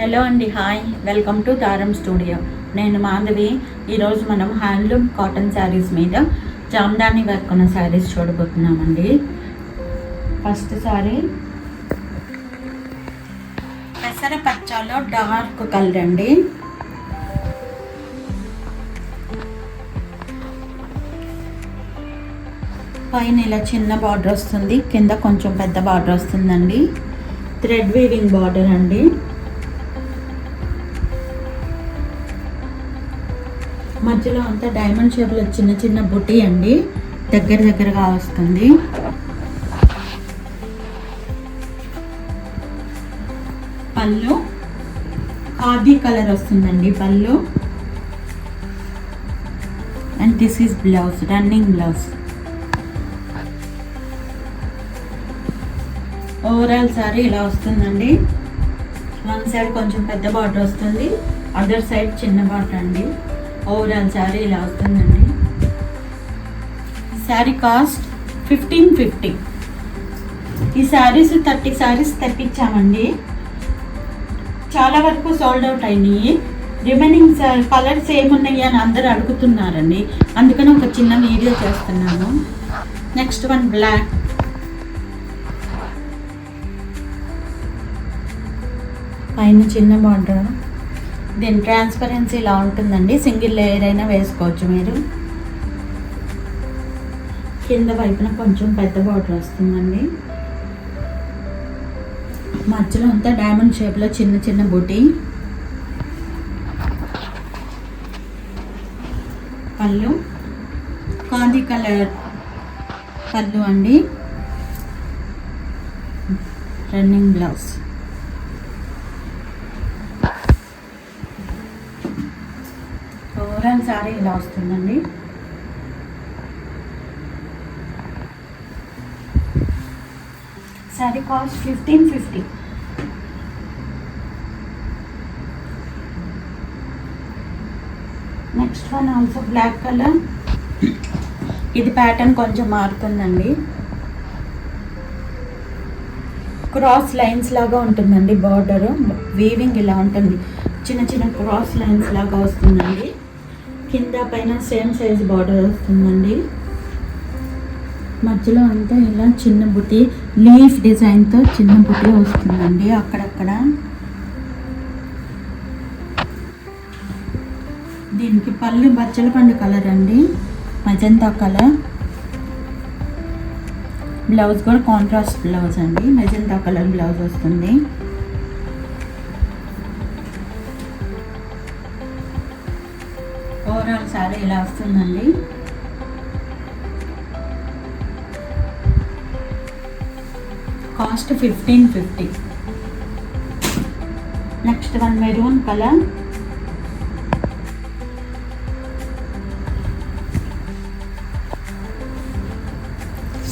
Hello అండి, hi, welcome to తారం studio. నేను మాధవి. ఈరోజు మనం హ్యాండ్లూమ్ కాటన్ శారీస్ మీద జామ్దాని వర్క్ ఉన్న శారీస్ చూడబోతున్నామండి. ఫస్ట్ శారీ పెసర పచ్చలో డార్క్ కలర్ అండి. పైన ఇలా చిన్న బార్డర్ వస్తుంది, కింద కొంచెం పెద్ద బార్డర్ వస్తుందండి. థ్రెడ్ వీవింగ్ బార్డర్ అండి. మధ్యలో అంతా డైమండ్ షేప్లో చిన్న చిన్న బుటీ అండి, దగ్గరగా వస్తుంది. పళ్ళు ఖాదీ కలర్ వస్తుందండి పళ్ళు. And this is blouse, running blouse. Overall sari ఇలా వస్తుందండి. వన్ సైడ్ కొంచెం పెద్ద బార్డర్ వస్తుంది, అదర్ సైడ్ చిన్న బార్డర్ అండి. ఓవరాల్ శారీ ఇలా వస్తుందండి. శారీ కాస్ట్ 1550. ఈ శారీస్ 30 శారీస్ తెప్పించామండి. చాలా వరకు సోల్డ్ అవుట్ అయినాయి. రిమైనింగ్ కలర్స్ ఏమున్నాయి అని అందరూ అడుగుతున్నారండి, అందుకని ఒక చిన్న వీడియో చేస్తున్నాను. Next one black. పైన చిన్న బార్డర్. దీని ట్రాన్స్పరెన్సీ ఇలా ఉంటుందండి, సింగిల్ లేయర్ అయినా వేసుకోవచ్చు మీరు. కింద వైపున కొంచెం పెద్ద బార్డర్ వస్తుందండి. మధ్యలో అంతా డైమండ్ షేప్లో చిన్న చిన్న బుటీ. పళ్ళు ఖాదీ కలర్ పళ్ళు అండి. Running blouse. ఓవరాల్ శారీ ఇలా వస్తుందండి. Sari cost 1550. Next one also black colour. ఇది ప్యాటర్న్ కొంచెం మారుతుందండి. క్రాస్ లైన్స్ లాగా ఉంటుందండి బార్డర్. వీవింగ్ ఇలా ఉంటుంది, చిన్న చిన్న క్రాస్ లైన్స్ లాగా వస్తుందండి. కింద పైన సేమ్ సైజ్ బార్డర్ వస్తుందండి. మధ్యలో అంతా ఇలా చిన్న బుటీ, లీఫ్ డిజైన్తో చిన్న బుటీ వస్తుందండి అక్కడక్కడ. దీనికి పళ్ళు బచ్చల పండు కలర్ అండి, మజంతా కలర్. బ్లౌజ్ కూడా కాంట్రాస్ట్ బ్లౌజ్ అండి, మజంతా కలర్ బ్లౌజ్ వస్తుంది. ఓవరాల్ శారీ ఇలా వస్తుందండి. Cost 1550. Next one maroon colour.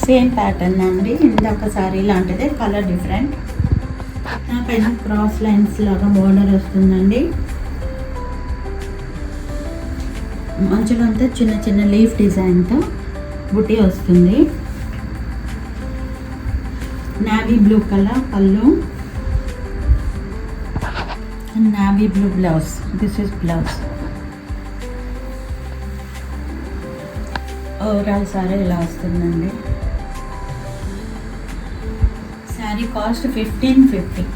Same pattern అండి, ఇందాక శారీ లాంటిదే, కలర్ డిఫరెంట్. పైన క్రాస్ లైన్స్ లాగా బోర్డర్ వస్తుందండి. మధ్యలో అంతా చిన్న చిన్న లీఫ్ డిజైన్తో బుటీ వస్తుంది. నావీ బ్లూ కలర్ పళ్ళు, navy blue blouse. This is blouse. Overall sari ఇలా వస్తుందండి. శారీ కాస్ట్ 1550.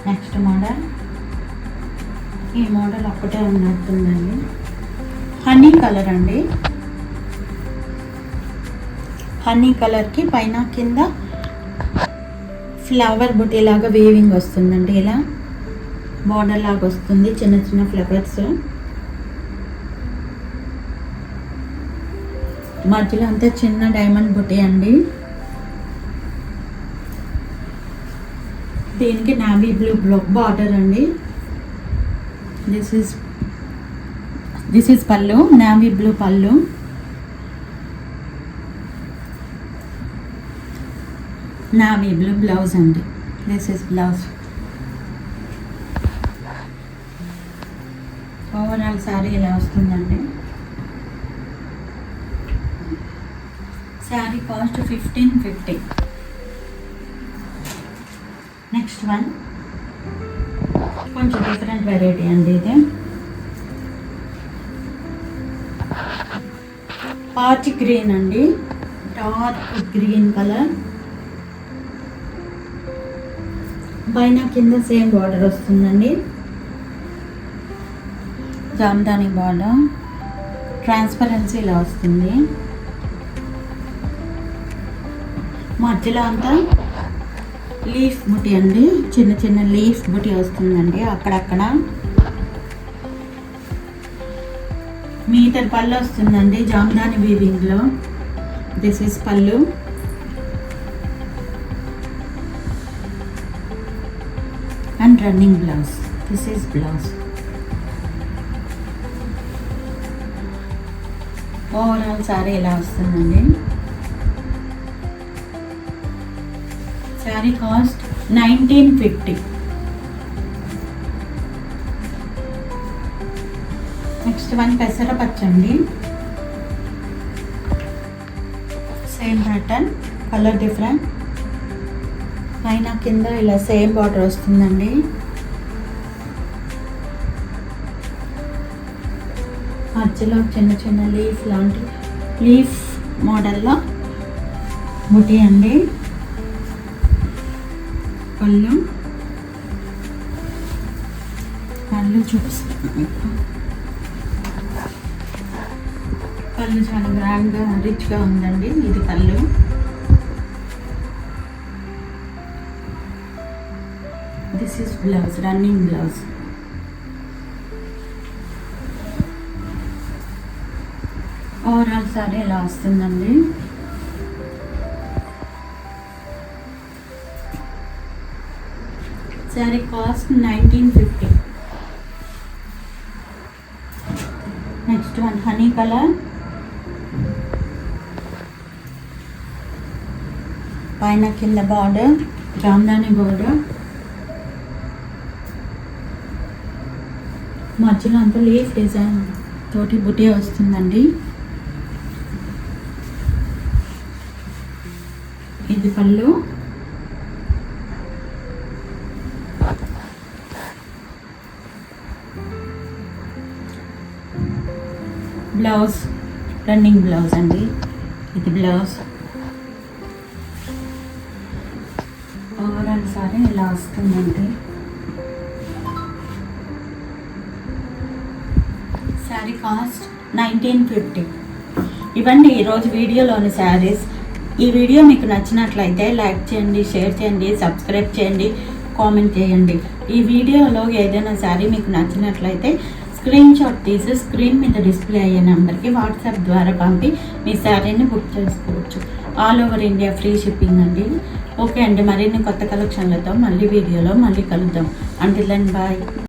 Next model. ఈ మోడల్ ఒక్కటే ఉన్నట్టుందండి. హనీ కలర్ అండి. హనీ కలర్కి పైన కింద ఫ్లవర్ బుటీ లాగా వీవింగ్ వస్తుందండి. ఇలా బార్డర్ లాగా వస్తుంది, చిన్న చిన్న ఫ్లవర్స్. మధ్యలో అంతా చిన్న డైమండ్ బుటీ అండి. దీనికి నావీ బ్లూ బార్డర్ అండి. దిస్ ఈజ్ పళ్ళు, నావీ బ్లూ పళ్ళు. నావీ బ్లూ బ్లౌజ్ అండి. This is blouse. Overall sari ఇలా వస్తుందండి. శారీ కాస్ట్ 1550. నెక్స్ట్ వన్ కొంచెం డిఫరెంట్ వెరైటీ అండి. ఇది పాచి గ్రీన్ అండి, డార్క్ గ్రీన్ కలర్, పైన కింద సేమ్ బార్డర్ వస్తుందండి. జామ్దాని బార్డర్, ట్రాన్స్పరెన్సీ ఇలా వస్తుంది. మధ్యలో అంతా లీఫ్ బుటీ అండి, చిన్న చిన్న లీఫ్ బుటీ వస్తుందండి అక్కడక్కడ. మీటర్ పళ్ళు వస్తుందండి జామ్దాని వీవింగ్లో. దిస్ ఈస్ పళ్ళు. And running blouse. This is blouse. Overall sari ఇలా వస్తుందండి. శారీ కాస్ట్ 1950. నెక్స్ట్ వన్ పెసర పచ్చండి. Same pattern, colour different. పైన కింద ఇలా సేమ్ బార్డర్ వస్తుందండి. మధ్యలో చిన్న చిన్న లీఫ్ లాంటి లీఫ్ మోడల్లో బుటీ అండి. పళ్ళు చూపిస్తాను. పళ్ళు చాలా గ్రాండ్గా రిచ్గా ఉందండి. ఇది పళ్ళు. This is blouse, running blouse. Overall sari ఇలా వస్తుందండి. Sari cost 1950. Next one honey colour. పైన కింద బార్డర్, జామ్దాని బార్డర్, మధ్యలో అంతా లీఫ్ డిజైన్ తోటి బుటీ వస్తుందండి. ఇది పళ్ళు. బ్లౌజ్, రన్నింగ్ బ్లౌజ్ అండి. ఇది బ్లౌజ్. ఓవరాల్ సారీ ఇలా వస్తుందండి. శారీ కాస్ట్ 1950. ఇవన్నీ ఈరోజు వీడియోలోని శారీస్. ఈ వీడియో మీకు నచ్చినట్లయితే లైక్ చేయండి, షేర్ చేయండి, సబ్స్క్రైబ్ చేయండి, కామెంట్ చేయండి. ఈ వీడియోలో ఏదైనా శారీ మీకు నచ్చినట్లయితే స్క్రీన్ షాట్ తీసి స్క్రీన్ మీద డిస్ప్లే అయ్యే నెంబర్కి వాట్సాప్ ద్వారా పంపి మీ శారీని బుక్ చేసుకోవచ్చు. All over India free shipping అండి. ఓకే అండి, మరిన్ని కొత్త కలెక్షన్లతో మళ్ళీ వీడియోలో మళ్ళీ కలుద్దాం. Until then bye.